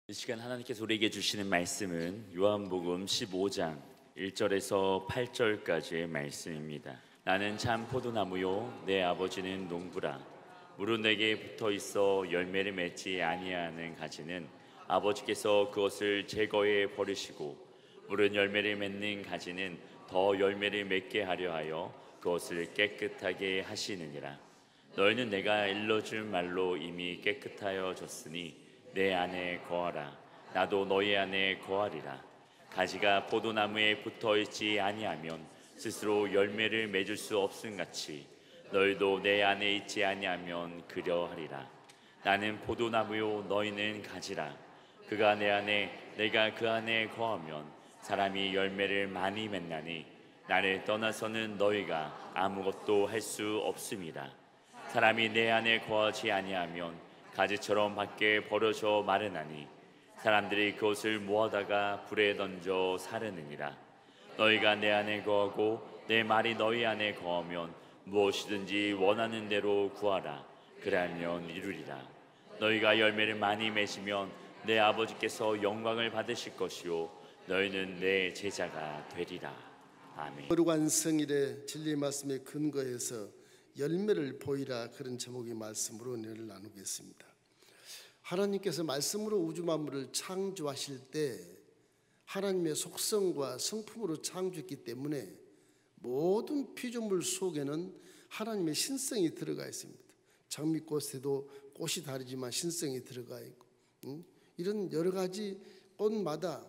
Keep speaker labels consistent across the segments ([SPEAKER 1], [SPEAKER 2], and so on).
[SPEAKER 1] 이 시간 하나님께서 우리에게 주시는 말씀은 요한복음 15장 1절에서 8절까지의 말씀입니다. 나는 참 포도나무요 내 아버지는 농부라. 물은 내게 붙어 있어 열매를 맺지 아니하는 가지는 아버지께서 그것을 제거해 버리시고, 물은 열매를 맺는 가지는 더 열매를 맺게 하려 하여 그것을 깨끗하게 하시느니라. 너희는 내가 일러줄 말로 이미 깨끗하여 졌으니 내 안에 거하라. 나도 너희 안에 거하리라. 가지가 포도나무에 붙어있지 아니하면 스스로 열매를 맺을 수 없음같이 너희도 내 안에 있지 아니하면 그려하리라. 나는 포도나무요 너희는 가지라. 그가 내 안에 내가 그 안에 거하면 사람이 열매를 많이 맺나니 나를 떠나서는 너희가 아무것도 할 수 없음이라. 사람이 내 안에 거하지 아니하면 가지처럼 밖에 버려져 마르나니 사람들이 그것을 모아다가 불에 던져 사르느니라. 너희가 내 안에 거하고 내 말이 너희 안에 거하면 무엇이든지 원하는 대로 구하라. 그리하면 이루리라. 너희가 열매를 많이 맺으면 내 아버지께서 영광을 받으실 것이요 너희는 내 제자가 되리라. 아멘.
[SPEAKER 2] 거룩한 성일의 진리의 말씀에 근거해서 열매를 보이라, 그런 제목의 말씀으로 은혜를 나누겠습니다. 하나님께서 말씀으로 우주 만물을 창조하실 때 하나님의 속성과 성품으로 창조했기 때문에 모든 피조물 속에는 하나님의 신성이 들어가 있습니다. 장미꽃에도 꽃이 다르지만 신성이 들어가 있고, 이런 여러 가지 꽃마다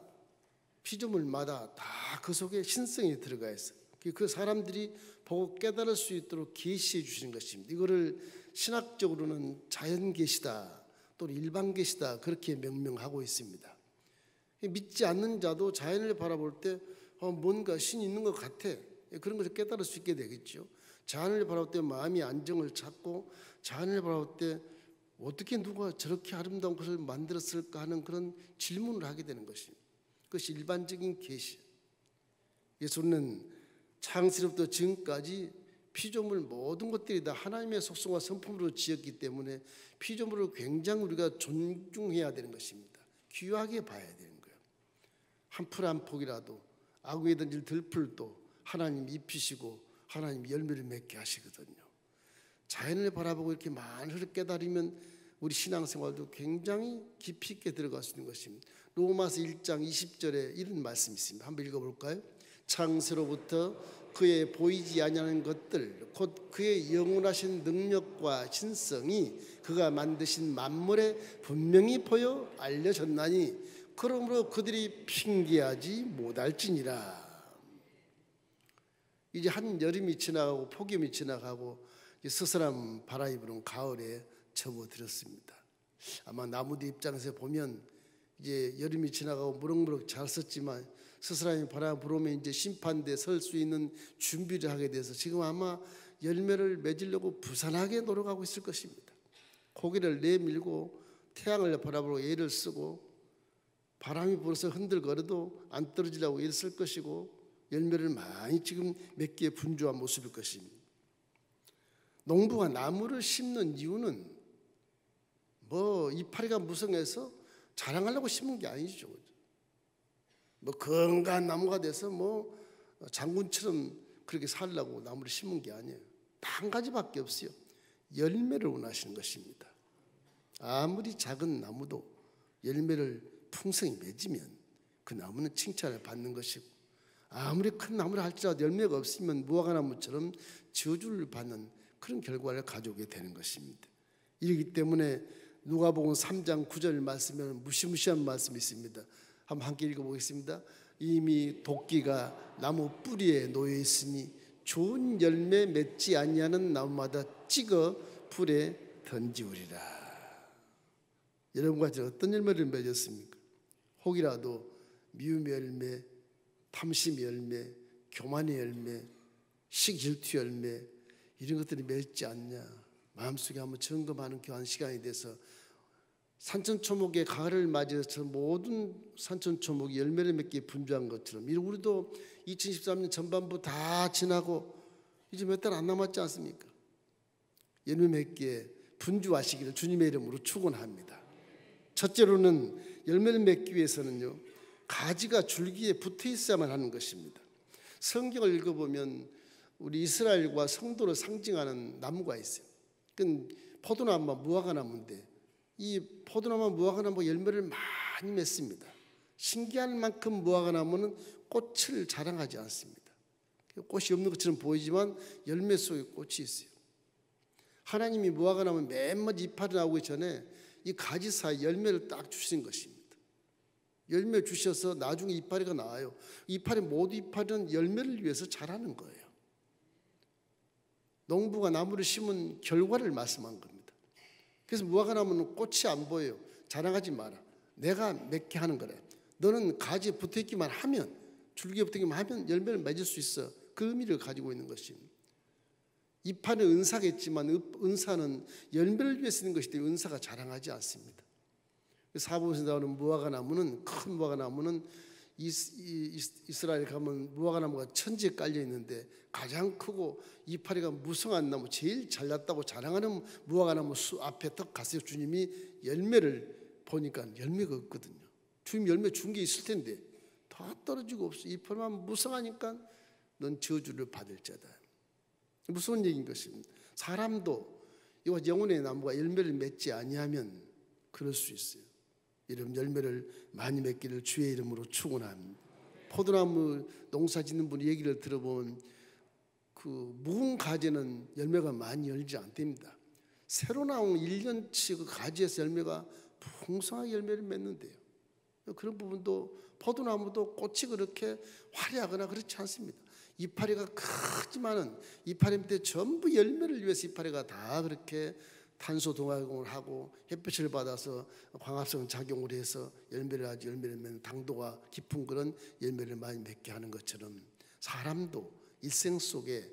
[SPEAKER 2] 피조물마다 다 그 속에 신성이 들어가 있어요. 그 사람들이 보고 깨달을 수 있도록 계시해 주시는 것입니다. 이거를 신학적으로는 자연계시다 또는 일반계시다 그렇게 명명하고 있습니다. 믿지 않는 자도 자연을 바라볼 때 뭔가 신이 있는 것 같아, 그런 것을 깨달을 수 있게 되겠죠. 자연을 바라볼 때 마음이 안정을 찾고, 자연을 바라볼 때 어떻게 누가 저렇게 아름다운 것을 만들었을까 하는 그런 질문을 하게 되는 것입니다. 그것이 일반적인 계시. 예수는 창세로부터 지금까지 피조물 모든 것들이 다 하나님의 속성과 성품으로 지었기 때문에 피조물을 굉장히 우리가 존중해야 되는 것입니다. 귀하게 봐야 되는 거예요. 한 풀 한 폭이라도 아궁이에 던질 들풀도 하나님 입히시고 하나님 열매를 맺게 하시거든요. 자연을 바라보고 이렇게 많이 깨달으면 우리 신앙생활도 굉장히 깊이 있게 들어갈 수 있는 것입니다. 로마서 1장 20절에 이런 말씀이 있습니다. 한번 읽어볼까요? 창세로부터 그의 보이지 아니하는 것들 곧 그의 영원하신 능력과 신성이 그가 만드신 만물에 분명히 보여 알려졌나니 그러므로 그들이 핑계하지 못할지니라. 이제 한 여름이 지나가고 폭염이 지나가고 스스람 바람이 부는 가을에 접어들었습니다. 아마 나무들 입장에서 보면 이제 여름이 지나가고 무럭무럭 잘 섰지만 스스람이 바람 불어오면 이제 심판대에 설 수 있는 준비를 하게 돼서 지금 아마 열매를 맺으려고 부산하게 노력하고 있을 것입니다. 고개를 내밀고 태양을 바라보고 애를 쓰고 바람이 불어서 흔들거려도 안 떨어지려고 애를 쓸 것이고 열매를 많이 지금 맺기에 분주한 모습일 것입니다. 농부가 나무를 심는 이유는 뭐 이파리가 무성해서 자랑하려고 심은 게 아니죠. 뭐 건강한 나무가 돼서 뭐 장군처럼 그렇게 살려고 나무를 심은 게 아니에요. 한 가지밖에 없어요. 열매를 원하시는 것입니다. 아무리 작은 나무도 열매를 풍성히 맺으면 그 나무는 칭찬을 받는 것이고, 아무리 큰 나무를 할지라도 열매가 없으면 무화과나무처럼 저주를 받는 그런 결과를 가져오게 되는 것입니다. 이렇기 때문에 누가복음 3장 9절 말씀에는 무시무시한 말씀이 있습니다. 한번 함께 읽어보겠습니다. 이미 도끼가 나무 뿌리에 놓여 있으니 좋은 열매 맺지 아니하는 나무마다 찍어 불에 던지우리라. 여러분과 저 어떤 열매를 맺었습니까? 혹이라도 미움의 열매, 탐심의 열매, 교만의 열매, 시기질투 열매, 이런 것들이 맺지 않냐, 마음속에 한번 점검하는 귀한 시간이 돼서 산천초목의 가을을 맞이해서 모든 산천초목이 열매를 맺기에 분주한 것처럼 우리도 2013년 전반부 다 지나고 이제 몇 달 안 남았지 않습니까? 열매 맺기에 분주하시기를 주님의 이름으로 축원합니다. 첫째로는 열매를 맺기 위해서는요, 가지가 줄기에 붙어 있어야만 하는 것입니다. 성경을 읽어보면 우리 이스라엘과 성도를 상징하는 나무가 있어요. 그건 포도나무와 무화과나무인데, 이 포도나무와 무화과나무가 열매를 많이 맺습니다. 신기한 만큼 무화과나무는 꽃을 자랑하지 않습니다. 꽃이 없는 것처럼 보이지만 열매 속에 꽃이 있어요. 하나님이 무화과나무 맨 먼저 이파리 나오기 전에 이 가지 사이 열매를 딱 주신 것입니다. 열매 주셔서 나중에 이파리가 나와요. 이파리, 모두 이파리는 열매를 위해서 자라는 거예요. 농부가 나무를 심은 결과를 말씀한 겁니다. 그래서 무화과나무는 꽃이 안 보여요. 자랑하지 마라. 내가 맺게 하는 거래. 너는 가지에 붙어있기만 하면, 줄기에 붙어있기만 하면 열매를 맺을 수 있어. 그 의미를 가지고 있는 것입니다. 이파리는 은사겠지만 은사는 열매를 위해 쓰는 것이기 때문에 은사가 자랑하지 않습니다. 사복음에서 나오는 무화과나무는, 큰 무화과나무는 이스라엘 가면 무화과나무가 천지에 깔려 있는데 가장 크고 이파리가 무성한 나무, 제일 잘났다고 자랑하는 무화과나무 수 앞에 딱 갔어요. 주님이 열매를 보니까 열매가 없거든요. 주님 열매 준 게 있을 텐데 다 떨어지고 없어. 이파리만 무성하니까 넌 저주를 받을 자다. 무서운 얘기인 것입니다. 사람도 이와 영혼의 나무가 열매를 맺지 아니하면 그럴 수 있어요. 이런 열매를 많이 맺기를 주의 이름으로 축원합니다. 포도나무 농사 짓는 분 얘기를 들어보면 그 묵은 가지는 열매가 많이 열지 않답니다. 새로 나온 1년치 그 가지에서 열매가 풍성하게 열매를 맺는데요. 그런 부분도 포도나무도 꽃이 그렇게 화려하거나 그렇지 않습니다. 이파리가 크지만은 이파리 밑에 전부 열매를 위해서 이파리가 다 그렇게 탄소 동화공을 하고 햇빛을 받아서 광합성 작용을 해서 열매를 하지, 열매를 맺는 당도가 깊은 그런 열매를 많이 맺게 하는 것처럼 사람도 일생 속에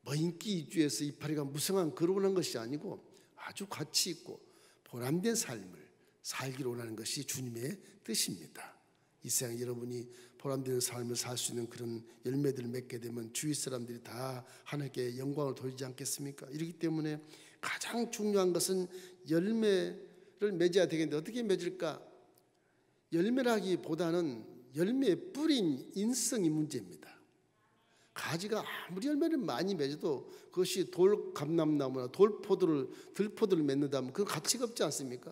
[SPEAKER 2] 뭐 인기 위주에서 이파리가 무성한 거론한 것이 아니고 아주 가치 있고 보람된 삶을 살기를 원하는 것이 주님의 뜻입니다. 이 세상 여러분이 보람된 삶을 살 수 있는 그런 열매들을 맺게 되면 주위 사람들이 다 하나님께 영광을 돌리지 않겠습니까? 이렇기 때문에 가장 중요한 것은 열매를 맺어야 되겠는데 어떻게 맺을까? 열매라기보다는 열매의 뿌린 인성이 문제입니다. 가지가 아무리 열매를 많이 맺어도 그것이 돌감람나무나 들포도를 맺는다면 그건 가치가 없지 않습니까?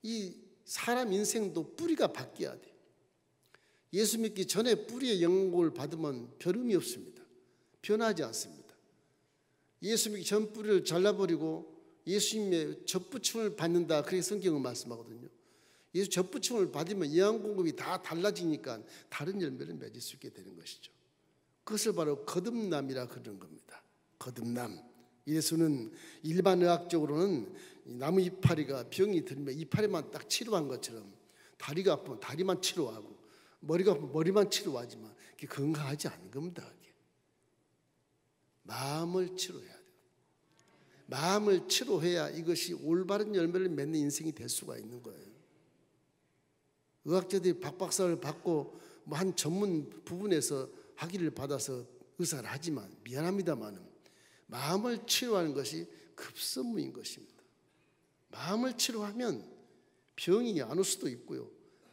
[SPEAKER 2] 이 사람 인생도 뿌리가 바뀌어야 돼요. 예수 믿기 전에 뿌리의 영향을 받으면 별 의미 없습니다. 변하지 않습니다. 예수 믿기 전 뿌리를 잘라버리고 예수님의 젖붙임을 받는다, 그렇게 성경은 말씀하거든요. 예수 젖붙임을 받으면 영양 공급이 다 달라지니까 다른 열매를 맺을 수 있게 되는 것이죠. 그것을 바로 거듭남이라 그러는 겁니다. 거듭남. 예수는 일반 의학적으로는 나무 이파리가 병이 들면 이파리만 딱 치료한 것처럼 다리가 아프면 다리만 치료하고 머리가 아프면 머리만 치료하지만 그게 건강하지 않은 겁니다. 그게. 마음을 치료해야 돼요. 마음을 치료해야 이것이 올바른 열매를 맺는 인생이 될 수가 있는 거예요. 의학자들이 박박사를 받고 뭐 한 전문 부분에서 학위를 받아서 의사를 하지만 미안합니다만은 마음을 치료하는 것이 급선무인 것입니다. 마음을 치료하면 병이 안 올 수도 있고요.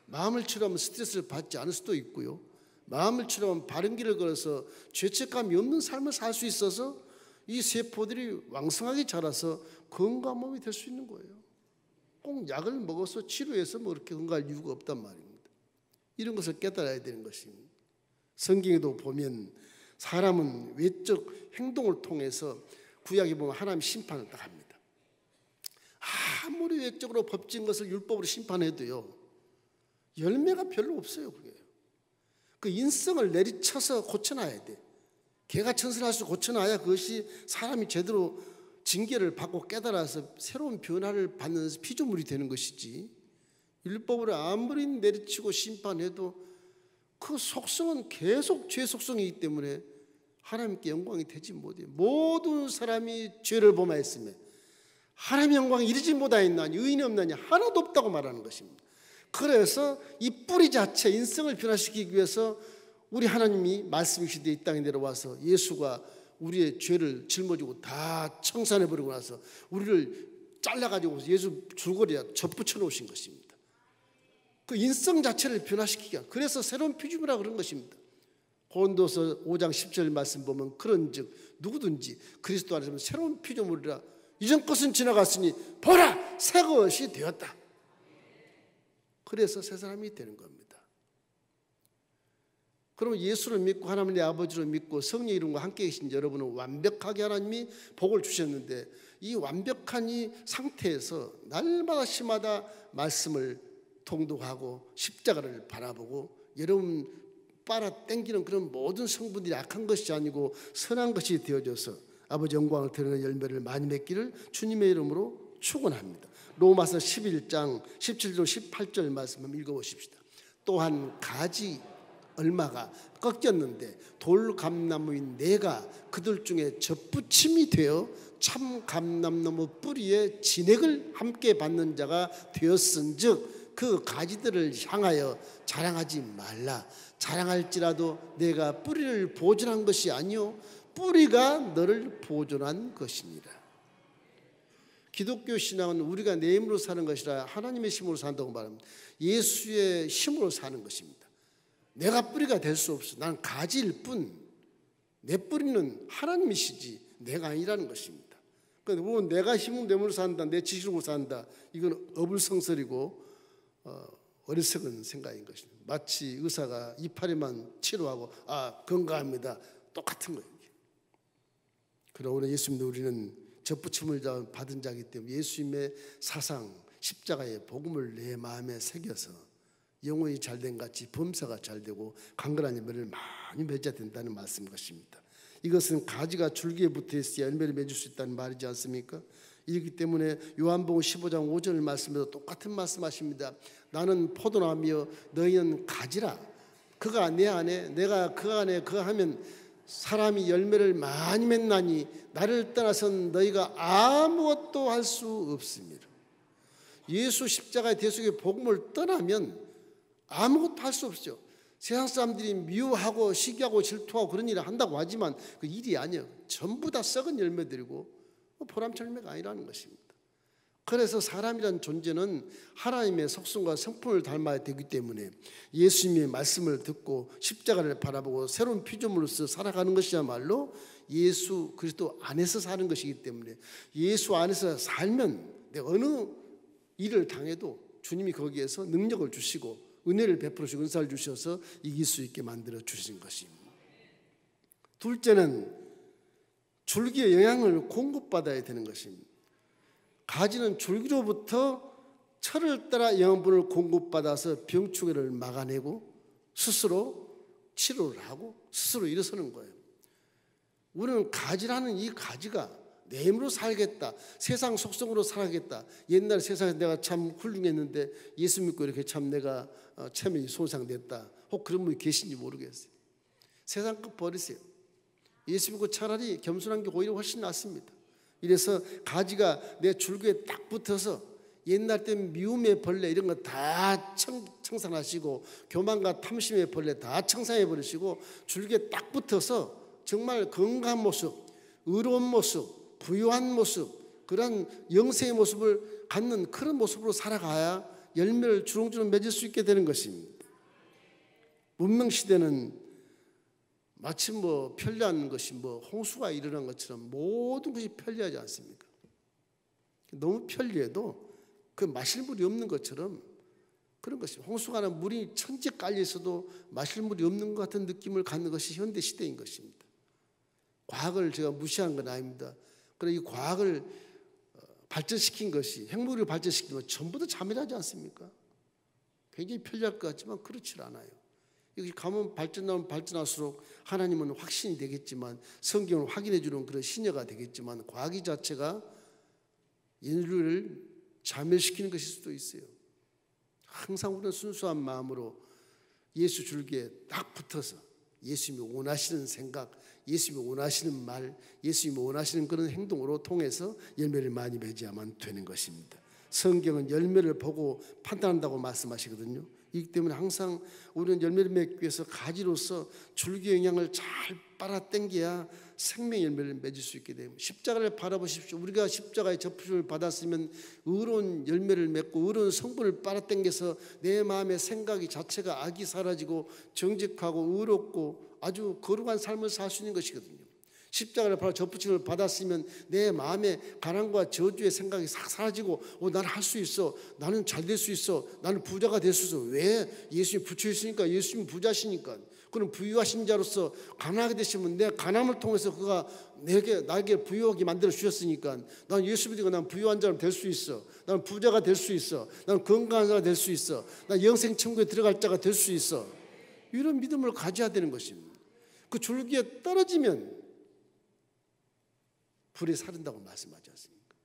[SPEAKER 2] 마음을 치료하면 스트레스를 받지 않을 수도 있고요. 마음을 치료하면 바른 길을 걸어서 죄책감이 없는 삶을 살 수 있어서 이 세포들이 왕성하게 자라서 건강한 몸이 될 수 있는 거예요. 꼭 약을 먹어서 치료해서 뭐 그렇게 건강할 이유가 없단 말입니다. 이런 것을 깨달아야 되는 것입니다. 성경에도 보면 사람은 외적 행동을 통해서 구약에 보면 하나님 심판을 딱 합니다. 아무리 외적으로 법진 것을 율법으로 심판해도요, 열매가 별로 없어요. 그게. 그 인성을 내리쳐서 고쳐놔야 돼. 개가 천선할 수 고쳐놔야 그것이 사람이 제대로 징계를 받고 깨달아서 새로운 변화를 받는 피조물이 되는 것이지, 율법으로 아무리 내리치고 심판해도 그 속성은 계속 죄 속성이기 때문에 하나님께 영광이 되지 못해요. 모든 사람이 죄를 범하였으며 하나님의 영광이 이르지 못하였나니 의인이 없나니 하나도 없다고 말하는 것입니다. 그래서 이 뿌리 자체 인성을 변화시키기 위해서 우리 하나님이 말씀이시되 이 땅에 내려와서 예수가 우리의 죄를 짊어지고 다 청산해버리고 나서 우리를 잘라가지고 예수 줄거리에 접붙여 놓으신 것입니다. 그 인성 자체를 변화시키기 위한, 그래서 새로운 피조물이라고 그런 것입니다. 고린도서 5장 10절 말씀 보면 그런즉 누구든지 그리스도 안에서 새로운 피조물이라 이전 것은 지나갔으니 보라 새 것이 되었다. 그래서 새 사람이 되는 겁니다. 그러면 예수를 믿고 하나님의 아버지를 믿고 성령 이름과 함께 계신 여러분은 완벽하게 하나님이 복을 주셨는데, 이 완벽한 이 상태에서 날마다 시마다 말씀을 통독하고 십자가를 바라보고 여러분 빨아당기는 그런 모든 성분들이 악한 것이 아니고 선한 것이 되어져서 아버지 영광을 드러내는 열매를 많이 맺기를 주님의 이름으로 축원합니다. 로마서 11장 17절 18절 말씀 한번 읽어보십시다. 또한 가지 얼마가 꺾였는데 돌감나무인 내가 그들 중에 접붙임이 되어 참 감람나무 뿌리에 진액을 함께 받는 자가 되었은즉 그 가지들을 향하여 자랑하지 말라. 자랑할지라도 내가 뿌리를 보존한 것이 아니요 뿌리가 너를 보존한 것이니라. 기독교 신앙은 우리가 내 힘으로 사는 것이라 하나님의 힘으로 산다고 말합니다. 예수의 힘으로 사는 것입니다. 내가 뿌리가 될 수 없어. 난 가지일 뿐. 내 뿌리는 하나님이시지 내가 아니라는 것입니다. 그러니까 내가 힘으로 내 몸으로 산다, 내 지식으로 산다, 이건 어불성설이고 어리석은 생각인 것입니다. 마치 의사가 이파리만 치료하고 건강합니다, 똑같은 거예요. 그러나 예수님도 우리는 접붙임을 받은 자이기 때문에 예수님의 사상 십자가의 복음을 내 마음에 새겨서 영혼이 잘된 같이 범사가 잘되고 강건한 열매를 많이 맺어야 된다는 말씀인 것입니다. 이것은 가지가 줄기에 붙어 있어야 열매를 맺을 수 있다는 말이지 않습니까? 이렇기 때문에 요한복음 15장 5절 말씀에도 똑같은 말씀하십니다. 나는 포도나무며 너희는 가지라. 그가 내 안에 내가 그 안에 그가 하면 사람이 열매를 많이 맺나니 나를 떠나선 너희가 아무것도 할 수 없습니다. 예수 십자가의 대속의 복음을 떠나면 아무것도 할 수 없죠. 세상 사람들이 미워하고 시기하고 질투하고 그런 일을 한다고 하지만 그 일이 아니에요. 전부 다 썩은 열매들이고 보람찬 열매가 아니라는 것입니다. 그래서 사람이란 존재는 하나님의 속성과 성품을 닮아야 되기 때문에 예수님의 말씀을 듣고 십자가를 바라보고 새로운 피조물로서 살아가는 것이야말로 예수 그리스도 안에서 사는 것이기 때문에 예수 안에서 살면 내가 어느 일을 당해도 주님이 거기에서 능력을 주시고 은혜를 베풀어 주시고 은사를 주셔서 이길 수 있게 만들어 주신 것입니다. 둘째는 줄기의 영양을 공급받아야 되는 것입니다. 가지는 줄기로부터 철을 따라 영양분을 공급받아서 병충해를 막아내고 스스로 치료를 하고 스스로 일어서는 거예요. 우리는 가지라는 이 가지가 내 힘으로 살겠다, 세상 속성으로 살아야겠다. 옛날 세상에서 내가 참 훌륭했는데 예수 믿고 이렇게 참 내가 체면이 손상됐다, 혹 그런 분이 계신지 모르겠어요. 세상 것 버리세요. 예수 믿고 차라리 겸손한 게 오히려 훨씬 낫습니다. 이래서 가지가 내 줄기에 딱 붙어서 옛날 때 미움의 벌레 이런 거 다 청산하시고 교만과 탐심의 벌레 다 청산해 버리시고 줄기에 딱 붙어서 정말 건강한 모습, 의로운 모습, 부유한 모습, 그런 영생의 모습을 갖는 그런 모습으로 살아가야 열매를 주렁주렁 맺을 수 있게 되는 것입니다. 문명시대는 마치 편리한 것이 홍수가 일어난 것처럼 모든 것이 편리하지 않습니까? 너무 편리해도 그 마실 물이 없는 것처럼 그런 것입니다. 홍수가 나면 물이 천지 깔려 있어도 마실 물이 없는 것 같은 느낌을 갖는 것이 현대 시대인 것입니다. 과학을 제가 무시한 건 아닙니다. 그러나 이 과학을 발전시킨 것이, 핵무기를 발전시킨 것 전부 다 자멸하지 않습니까? 굉장히 편리할 것 같지만 그렇지 않아요. 이것이 가면 발전하면 발전할수록 하나님은 확신이 되겠지만, 성경을 확인해 주는 그런 신여가 되겠지만, 과학이 자체가 인류를 자멸시키는 것일 수도 있어요. 항상 우리는 순수한 마음으로 예수 줄기에 딱 붙어서 예수님이 원하시는 생각, 예수님이 원하시는 말, 예수님이 원하시는 그런 행동으로 통해서 열매를 많이 맺어야만 되는 것입니다. 성경은 열매를 보고 판단한다고 말씀하시거든요. 이기 때문에 항상 우리는 열매를 맺기 위해서 가지로서 줄기의 영향을 잘 빨아당겨야 생명의 열매를 맺을 수 있게 됩니다. 십자가를 바라보십시오. 우리가 십자가의 접붙임을 받았으면 의로운 열매를 맺고 의로운 성분을 빨아당겨서 내 마음의 생각이 자체가 악이 사라지고 정직하고 의롭고 아주 거룩한 삶을 살 수 있는 것이거든요. 십자가를 바로 접붙임을 받았으면 내 마음에 가난과 저주의 생각이 싹 사라지고 나는 할 수 있어, 나는 잘 될 수 있어, 나는 부자가 될 수 있어. 왜? 예수님 붙여 있으니까. 예수님 부자시니까. 그럼 부유하신 자로서 가난하게 되시면 내 가난을 통해서 그가 나에게 부유하게 만들어 주셨으니까 난 예수 믿으니까 난 부유한 자로 될 수 있어. 난 부자가 될 수 있어. 난 건강한 자가 될 수 있어. 난 영생 천국에 들어갈 자가 될 수 있어. 이런 믿음을 가져야 되는 것입니다. 그 줄기에 떨어지면 불에 사른다고 말씀하지 않습니까?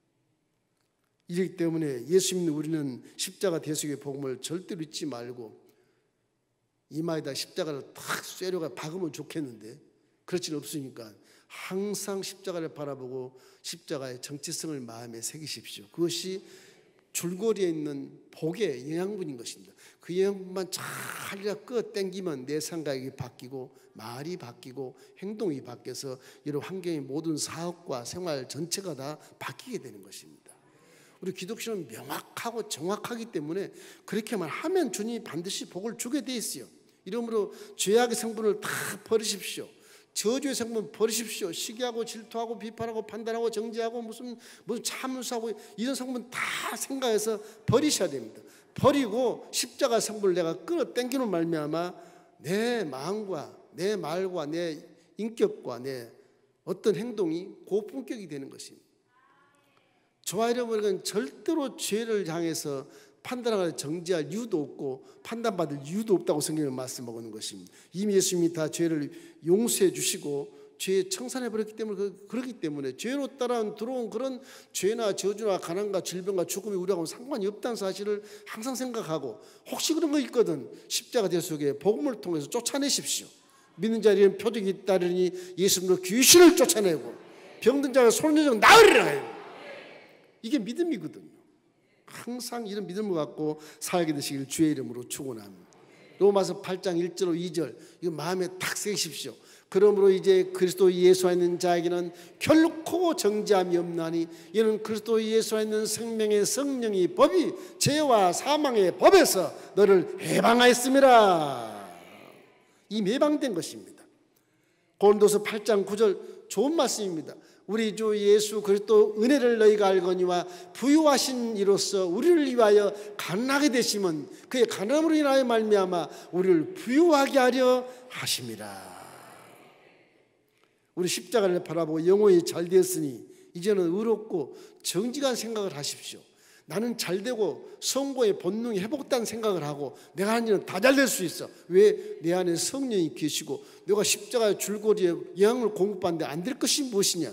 [SPEAKER 2] 이렇기 때문에 예수 믿는 우리는 십자가 대속의 복음을 절대로 잊지 말고 이마에다 십자가를 탁 쇠려가 박으면 좋겠는데 그렇지는 없으니까 항상 십자가를 바라보고 십자가의 정체성을 마음에 새기십시오. 그것이 줄거리에 있는 복의 영양분인 것입니다. 그 영양분만 잘 끌어당기면 내 생각이 바뀌고 말이 바뀌고 행동이 바뀌어서 이런 환경의 모든 사업과 생활 전체가 다 바뀌게 되는 것입니다. 우리 기독교는 명확하고 정확하기 때문에 그렇게만 하면 주님이 반드시 복을 주게 돼 있어요. 이러므로 죄악의 성분을 다 버리십시오. 저주의 성분 버리십시오. 시기하고 질투하고 비판하고 판단하고 정죄하고 무슨 참수하고 이런 성분 다 생각해서 버리셔야 됩니다. 버리고 십자가 성분을 내가 끌어당기는 말미암아 내 마음과 내 말과 내 인격과 내 어떤 행동이 고품격이 되는 것입니다. 저와 여러분은 절대로 죄를 향해서 판단하거나 정죄할 이유도 없고 판단받을 이유도 없다고 성경은 말씀하고 것입니다. 이미 예수님이 다 죄를 용서해 주시고 죄에 청산해 버렸기 때문에 그렇기 때문에 죄로 따라 들어온 그런 죄나 저주나 가난과 질병과 죽음이 우리하고는 상관이 없다는 사실을 항상 생각하고 혹시 그런 거 있거든 십자가 대속에 복음을 통해서 쫓아내십시오. 믿는 자에는 표적이 있다르니 예수님으로 귀신을 쫓아내고 병든 자가 손을 나으리라. 이게 믿음이거든요. 항상 이런 믿음을 갖고 살게 되시길 주의 이름으로 축원합니다. 로마서 8장 1절 2절 이거 마음에 탁 새기십시오. 그러므로 이제 그리스도 예수 안에 있는 자에게는 결코 정죄함이 없나니 이는 그리스도 예수 안에 있는 생명의 성령이 법이 죄와 사망의 법에서 너를 해방하였음이라. 이 해방된 것입니다. 고린도서 8장 9절 좋은 말씀입니다. 우리 주 예수 그리스도 은혜를 너희가 알거니와 부유하신 이로써 우리를 위하여 가난하게 되시면 그의 가난으로 인하여 말미암아 우리를 부유하게 하려 하심이라. 우리 십자가를 바라보고 영혼이 잘 되었으니 이제는 의롭고 정직한 생각을 하십시오. 나는 잘되고 성공의 본능이 회복된 생각을 하고 내가 하는 일은 다 잘 될 수 있어. 왜? 내 안에 성령이 계시고 내가 십자가의 줄거리에 영향을 공급받는데 안 될 것이 무엇이냐?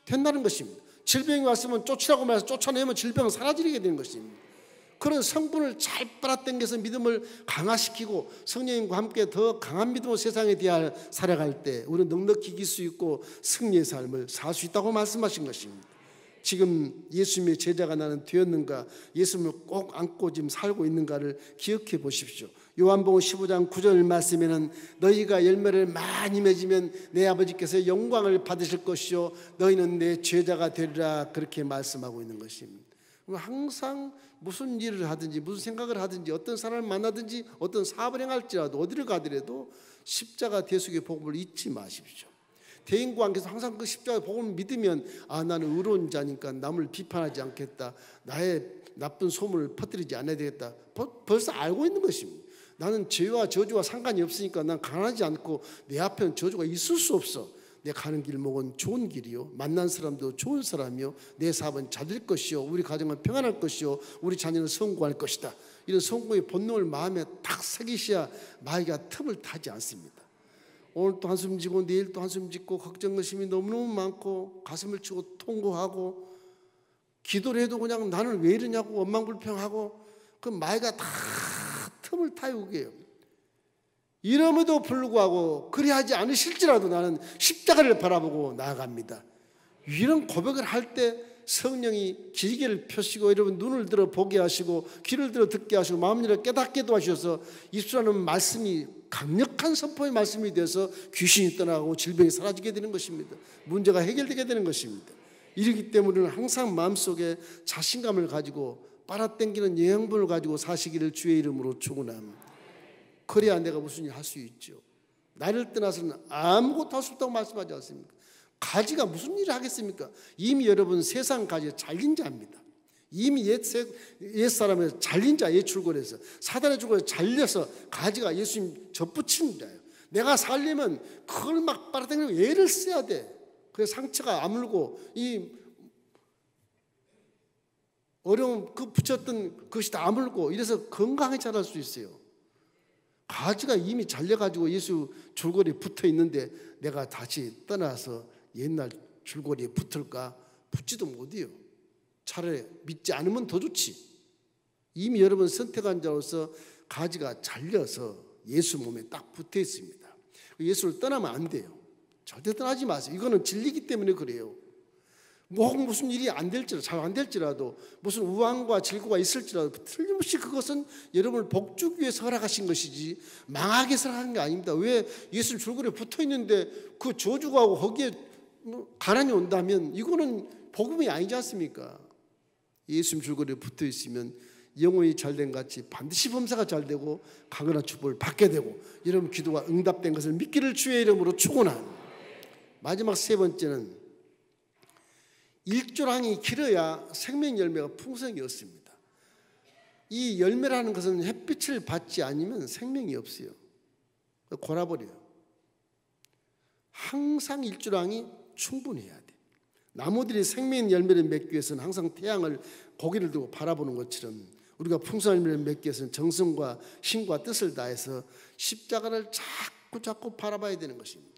[SPEAKER 2] 된다는 것입니다. 질병이 왔으면 쫓으라고 말해서 쫓아내면 질병은 사라지게 되는 것입니다. 그런 성분을 잘 빨아당겨서 믿음을 강화시키고 성령님과 함께 더 강한 믿음으로 세상에 대하여 살아갈 때 우리는 넉넉히 이길 수 있고 승리의 삶을 살 수 있다고 말씀하신 것입니다. 지금 예수님의 제자가 나는 되었는가, 예수님을 꼭 안고 지금 살고 있는가를 기억해 보십시오. 요한복음 15장 9절 말씀에는 너희가 열매를 많이 맺으면 내 아버지께서 영광을 받으실 것이요 너희는 내 제자가 되리라 그렇게 말씀하고 있는 것입니다. 항상 무슨 일을 하든지 무슨 생각을 하든지 어떤 사람을 만나든지 어떤 사업을 행할지라도 어디를 가더라도 십자가 대속의 복음을 잊지 마십시오. 대인과 관계에서 항상 그 십자가의 복음을 믿으면 나는 의로운 자니까 남을 비판하지 않겠다. 나의 나쁜 소문을 퍼뜨리지 않아야 되겠다. 벌써 알고 있는 것입니다. 나는 죄와 저주와 상관이 없으니까 난 가난하지 않고 내 앞에는 저주가 있을 수 없어. 내 가는 길목은 좋은 길이요 만난 사람도 좋은 사람이요 내 사업은 잘 될 것이요 우리 가정은 평안할 것이요 우리 자녀는 성공할 것이다. 이런 성공의 본능을 마음에 딱 새기셔야 마귀가 틈을 타지 않습니다. 오늘 또 한숨 지고 내일 또 한숨 짓고 걱정 의심이 너무너무 많고 가슴을 치고 통곡하고 기도를 해도 그냥 나는 왜 이러냐고 원망불평하고 그 마귀가 다 틈을 타오게 해요. 이럼에도 불구하고 그리하지 않으실지라도 나는 십자가를 바라보고 나아갑니다. 이런 고백을 할 때 성령이 길게를 펴시고 여러분 눈을 들어 보게 하시고 귀를 들어 듣게 하시고 마음을 열어 깨닫게도 하셔서 입술하는 말씀이 강력한 선포의 말씀이 되어서 귀신이 떠나가고 질병이 사라지게 되는 것입니다. 문제가 해결되게 되는 것입니다. 이러기 때문에 우리는 항상 마음속에 자신감을 가지고 빨아당기는 영양분을 가지고 사시기를 주의 이름으로 축원합니다. 그래야 내가 무슨 일 할 수 있죠. 나를 떠나서는 아무것도 할 수 없다고 말씀하지 않습니까? 가지가 무슨 일을 하겠습니까? 이미 여러분 세상 가지가 잘린 자입니다. 이미 옛사람에서 잘린 자, 옛 출골에서 사단의 출골에서 잘려서 가지가 예수님 접붙이는 자예요. 내가 살려면 그걸 막 빨아당기고 애를 써야 돼. 그 상처가 아물고 이 어려운 그 붙였던 그것이 다 아물고 이래서 건강하게 자랄 수 있어요. 가지가 이미 잘려가지고 예수 줄거리에 붙어 있는데 내가 다시 떠나서 옛날 줄거리에 붙을까? 붙지도 못해요. 차라리 믿지 않으면 더 좋지. 이미 여러분 선택한 자로서 가지가 잘려서 예수 몸에 딱 붙어 있습니다. 예수를 떠나면 안 돼요. 절대 떠나지 마세요. 이거는 진리기 때문에 그래요. 무슨 일이 안 될지라도 잘 안 될지라도 무슨 우환과 질고가 있을지라도 틀림없이 그것은 여러분을 복주기 위해서 허락하신 것이지 망하게 해서 하는 게 아닙니다. 왜 예수 줄거리에 붙어 있는데 그 저주하고 거기에 가난이 온다면 이거는 복음이 아니지 않습니까? 예수 줄거리에 붙어 있으면 영혼이 잘된 같이 반드시 범사가 잘 되고 강건한 축복을 받게 되고 여러분 기도가 응답된 것을 믿기를 주의 이름으로 축원합니다. 마지막 세 번째는 일조랑이 길어야 생명 열매가 풍성히 없습니다. 이 열매라는 것은 햇빛을 받지 않으면 생명이 없어요. 골아버려요. 항상 일조랑이 충분해야 돼. 나무들이 생명 열매를 맺기 위해서는 항상 태양을 고개를 들고 바라보는 것처럼 우리가 풍성한 열매를 맺기 위해서는 정성과 힘과 뜻을 다해서 십자가를 자꾸 바라봐야 되는 것입니다.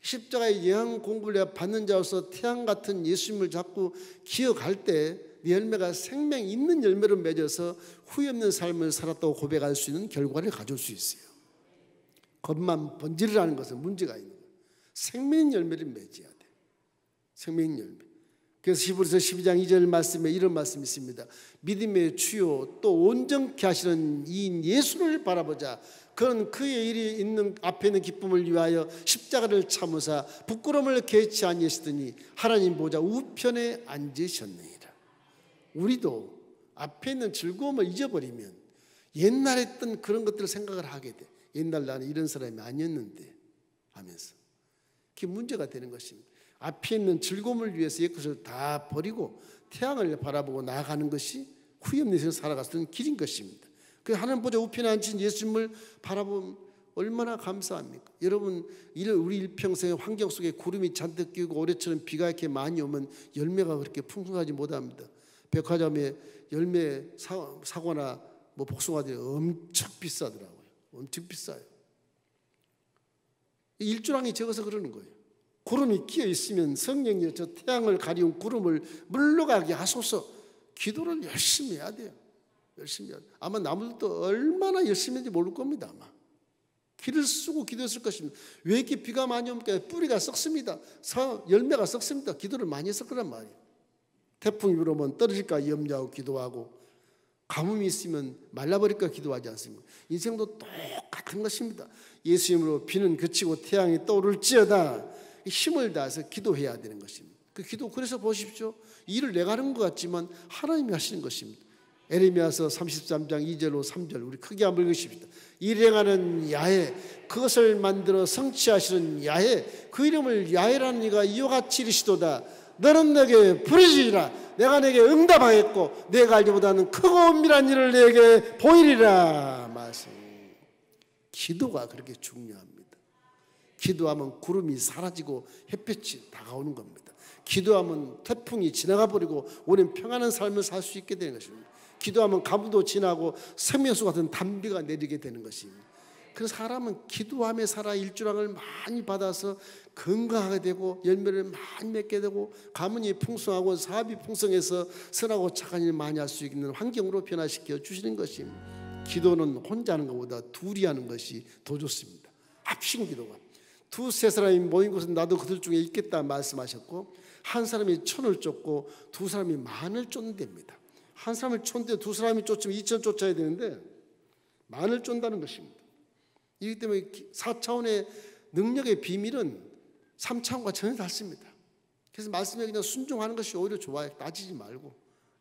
[SPEAKER 2] 십자가의 영양 공부를 받는 자로서 태양 같은 예수님을 자꾸 기억할 때 네 열매가 생명 있는 열매를 맺어서 후회 없는 삶을 살았다고 고백할 수 있는 결과를 가져올 수 있어요. 겉만 번지르라는 것은 문제가 있는 거예요. 생명 열매를 맺어야 돼. 생명 열매. 그래서 히브리서 12장 2절 말씀에 이런 말씀이 있습니다. 믿음의 주요 또 온전케 하시는 이인 예수를 바라보자. 그는 그의 일이 있는 앞에 있는 기쁨을 위하여 십자가를 참으사 부끄러움을 개치 아니하시더니 하나님 보좌 우편에 앉으셨느니라. 우리도 앞에 있는 즐거움을 잊어버리면 옛날에 했던 그런 것들을 생각을 하게 돼. 옛날 나는 이런 사람이 아니었는데 하면서 그게 문제가 되는 것입니다. 앞에 있는 즐거움을 위해서 옛 것을 다 버리고 태양을 바라보고 나아가는 것이 후회 없는 세상을 살아가는 길인 것입니다. 그 하나님 보좌 우편에 앉으신 예수님을 바라보면 얼마나 감사합니까? 여러분 우리 일평생의 환경 속에 구름이 잔뜩 끼고 올해처럼 비가 이렇게 많이 오면 열매가 그렇게 풍성하지 못합니다. 백화점에 열매 사과나 뭐 복숭아들이 엄청 비싸더라고요. 엄청 비싸요. 일조랑이 적어서 그러는 거예요. 구름이 끼어 있으면 성령이 저 태양을 가리운 구름을 물러가게 하소서. 기도를 열심히 해야 돼요. 열심히 해야 돼요. 아마 나무들도 얼마나 열심히 했는지 모를 겁니다. 아마 기를 쓰고 기도했을 것입니다. 왜 이렇게 비가 많이 오니까 뿌리가 썩습니다. 열매가 썩습니다. 기도를 많이 했을 거란 말이에요. 태풍이 불어오면 떨어질까 염려하고 기도하고 가뭄이 있으면 말라버릴까 기도하지 않습니까? 인생도 똑같은 것입니다. 예수님으로 비는 그치고 태양이 떠오를지어다 힘을 다해서 기도해야 되는 것입니다. 그 기도 그래서 보십시오. 일을 내가 하는 것 같지만 하나님이 하시는 것입니다. 에레미야서 33장 2절로 3절 우리 크게 한번 읽으십시다. 일행하는 야훼 그것을 만들어 성취하시는 야훼 그 이름을 야훼라는 이가 이와 같이 이르시도다. 너는 내게 부르짖으라. 내가 내게 응답하겠고 내가 알기보다는 크고 은밀한 일을 내게 보이리라. 말씀. 기도가 그렇게 중요합니다. 기도하면 구름이 사라지고 햇볕이 다가오는 겁니다. 기도하면 태풍이 지나가 버리고 우리는 평안한 삶을 살 수 있게 되는 것입니다. 기도하면 가뭄도 지나고 생명수 같은 단비가 내리게 되는 것입니다. 그래서 사람은 기도하며 살아 일조량을 많이 받아서 건강하게 되고 열매를 많이 맺게 되고 가문이 풍성하고 사업이 풍성해서 선하고 착한 일 많이 할 수 있는 환경으로 변화시켜 주시는 것입니다. 기도는 혼자 하는 것보다 둘이 하는 것이 더 좋습니다. 합심 기도가 두세 사람이 모인 곳은 나도 그들 중에 있겠다 말씀하셨고 한 사람이 1,000을 쫓고 두 사람이 10,000을 쫓는답니다. 한 사람을 쫓는데 두 사람이 쫓으면 2,000 쫓아야 되는데 10,000을 쫓는다는 것입니다. 이기 때문에 4차원의 능력의 비밀은 3차원과 전혀 다릅니다. 그래서 말씀에 그냥 순종하는 것이 오히려 좋아요. 따지지 말고.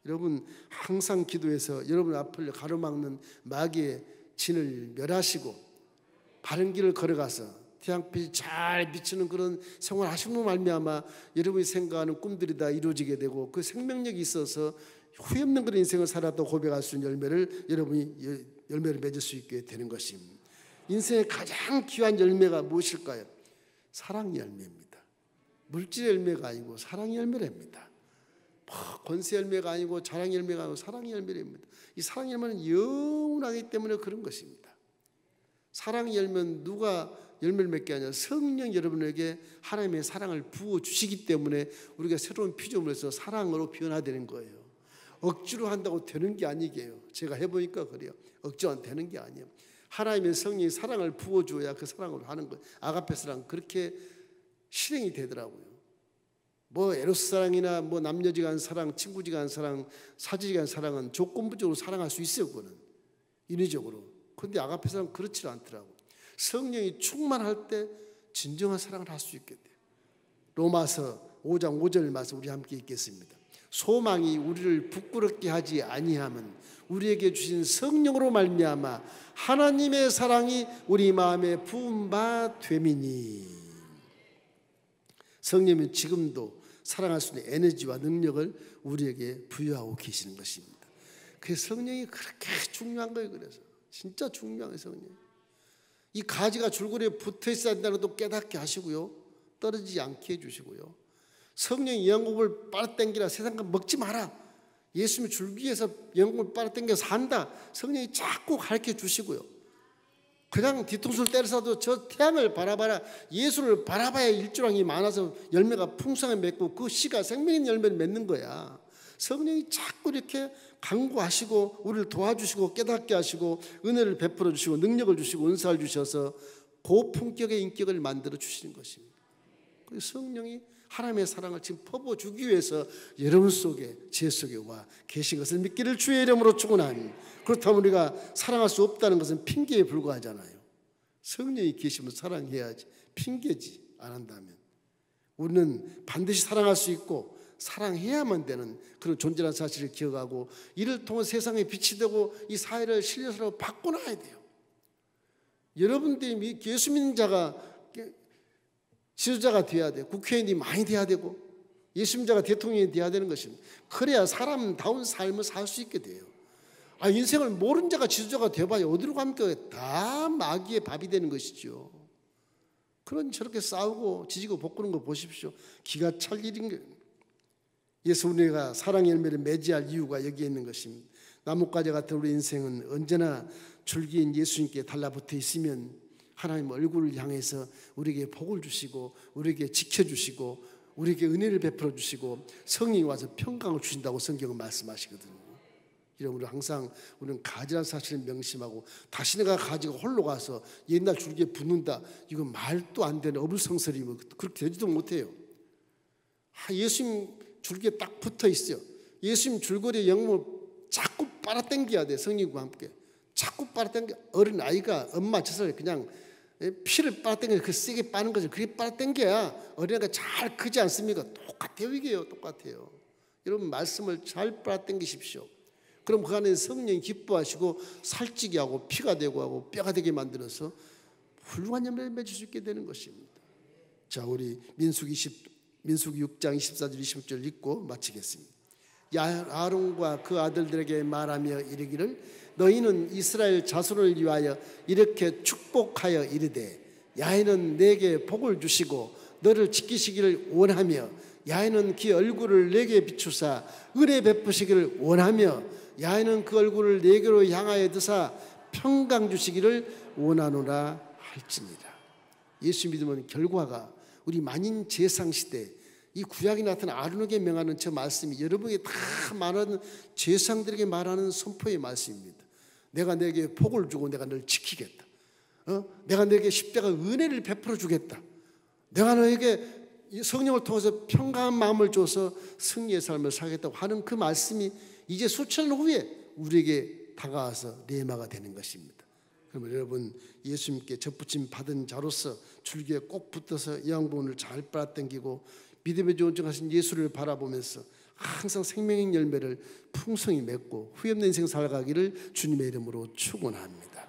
[SPEAKER 2] 여러분 항상 기도해서 여러분 앞을 가로막는 마귀의 진을 멸하시고 바른 길을 걸어가서 태양빛이 잘 비치는 그런 생활 하심으로 말미암아 여러분이 생각하는 꿈들이 다 이루어지게 되고 그 생명력이 있어서 후회 없는 그런 인생을 살았다고 고백할 수 있는 열매를 여러분이 열매를 맺을 수 있게 되는 것입니다. 인생의 가장 귀한 열매가 무엇일까요? 사랑 열매입니다. 물질 열매가 아니고 사랑 열매랍니다. 권세 열매가 아니고 자랑 열매가 아니고 사랑 열매랍니다. 이 사랑 열매는 영원하기 때문에 그런 것입니다. 사랑 열매는 누가 열매를 맺게 하냐? 성령 여러분에게 하나님의 사랑을 부어주시기 때문에 우리가 새로운 피조물을 해서 사랑으로 변화되는 거예요. 억지로 한다고 되는 게 아니게요. 제가 해보니까 그래요. 억지로 안 되는 게 아니에요. 하나님의 성령이 사랑을 부어줘야 그 사랑으로 하는 거예요. 아가페 사랑 그렇게 실행이 되더라고요. 뭐 에로스 사랑이나 뭐 남녀지간 사랑, 친구지간 사랑, 사지지간 사랑은 조건부적으로 사랑할 수 있어요. 그거는 인위적으로. 그런데 아가페 사랑은 그렇지 않더라고요. 성령이 충만할 때 진정한 사랑을 할 수 있게 돼요. 로마서 5장 5절 말씀 우리 함께 읽겠습니다. 소망이 우리를 부끄럽게 하지 아니함은 우리에게 주신 성령으로 말미암아 하나님의 사랑이 우리 마음에 부은 바 됨이니. 성령은 지금도 사랑할 수 있는 에너지와 능력을 우리에게 부여하고 계시는 것입니다. 그래서 성령이 그렇게 중요한 거예요. 그래서 진짜 중요한 거예요. 성령이. 이 가지가 줄거리에 붙어 있어야 된다는 것도 깨닫게 하시고요. 떨어지지 않게 해주시고요. 성령이 영국을 빨아당기라 세상과 먹지 마라. 예수님이 줄기에서 영국을 빨아당겨 산다. 성령이 자꾸 가르쳐 주시고요. 그냥 뒤통수를 때려서도 저 태양을 바라봐라. 예수를 바라봐야 일조량이 많아서 열매가 풍성하게 맺고 그 씨가 생명의 열매를 맺는 거야. 성령이 자꾸 이렇게 강구하시고 우리를 도와주시고 깨닫게 하시고 은혜를 베풀어 주시고 능력을 주시고 은사를 주셔서 고품격의 인격을 만들어 주시는 것입니다. 그래서 성령이 하나님의 사랑을 지금 퍼부어주기 위해서 여러분 속에 제 속에 와 계신 것을 믿기를 주의 이름으로 축원하니. 그렇다면 우리가 사랑할 수 없다는 것은 핑계에 불과하잖아요. 성령이 계시면 사랑해야지. 핑계지 안 한다면 우리는 반드시 사랑할 수 있고 사랑해야만 되는 그런 존재라는 사실을 기억하고 이를 통해 세상에 빛이 되고 이 사회를 신뢰스러워 바꿔놔야 돼요. 여러분들이 예수 믿는 자가 지도자가 돼야 돼요. 국회의원이 많이 돼야 되고 예수 믿는 자가 대통령이 돼야 되는 것입니다. 그래야 사람다운 삶을 살 수 있게 돼요. 인생을 모르는 자가 지도자가 돼봐야 어디로 갑니까? 다 마귀의 밥이 되는 것이죠. 그런 저렇게 싸우고 지지고 볶는 거 보십시오. 기가 찰 일인 거예요. 예수 우리가 사랑 열매를 맺어야 할 이유가 여기에 있는 것입니다. 나뭇가지 같은 우리 인생은 언제나 줄기인 예수님께 달라붙어 있으면 하나님 얼굴을 향해서 우리에게 복을 주시고 우리에게 지켜주시고 우리에게 은혜를 베풀어 주시고 성령이 와서 평강을 주신다고 성경은 말씀하시거든요. 여러분 항상 우리는 가지라는 사실을 명심하고 다시 내가 가지가 홀로 가서 옛날 줄기에 붙는다. 이건 말도 안 되는 어불성설이면 그렇게 되지도 못해요. 예수님 줄기에 딱 붙어 있어요. 예수님 줄거리에 영혼을 자꾸 빨아당겨야 돼. 성령과 함께 자꾸 빨아당겨. 어린 아이가 엄마 젖을 그냥 피를 빨아당겨 그 세게 빠는 거죠. 그게 빨아당겨야 어린아이가 잘 크지 않습니까? 똑같아요. 이게요. 똑같아요. 여러분 말씀을 잘 빨아당기십시오. 그럼 그 안에 성령이 기뻐하시고 살찌게 하고 피가 되고 하고 뼈가 되게 만들어서 훌륭한 열매를 맺을 수 있게 되는 것입니다. 자, 우리 민수기 6장 24절 25절 읽고 마치겠습니다. 아론과 그 아들들에게 말하며 이르기를 너희는 이스라엘 자손을 위하여 이렇게 축복하여 이르되 야훼는 내게 복을 주시고 너를 지키시기를 원하며 야훼는 그 얼굴을 내게 비추사 은혜 베푸시기를 원하며 야훼는 그 얼굴을 내게로 향하여 드사 평강 주시기를 원하노라 할지니라. 예수 믿으면 결과가 우리 만인 제상시대 이 구약에 나타난 아론에게 명하는 저 말씀이 여러분에게 다 말하는 제상들에게 말하는 선포의 말씀입니다. 내가 내게 복을 주고 내가 널 지키겠다. 내가 내게 십자가 은혜를 베풀어 주겠다. 내가 너에게 이 성령을 통해서 평강한 마음을 줘서 승리의 삶을 살겠다고 하는 그 말씀이 이제 수천 년 후에 우리에게 다가와서 레마가 되는 것입니다. 그러면 여러분, 예수님께 접붙임 받은 자로서 줄기에 꼭 붙어서 요한복음을 잘 빨아당기고 믿음의 존중하신 예수를 바라보면서 항상 생명의 열매를 풍성히 맺고 후회 없는 인생 살아가기를 주님의 이름으로 축원합니다.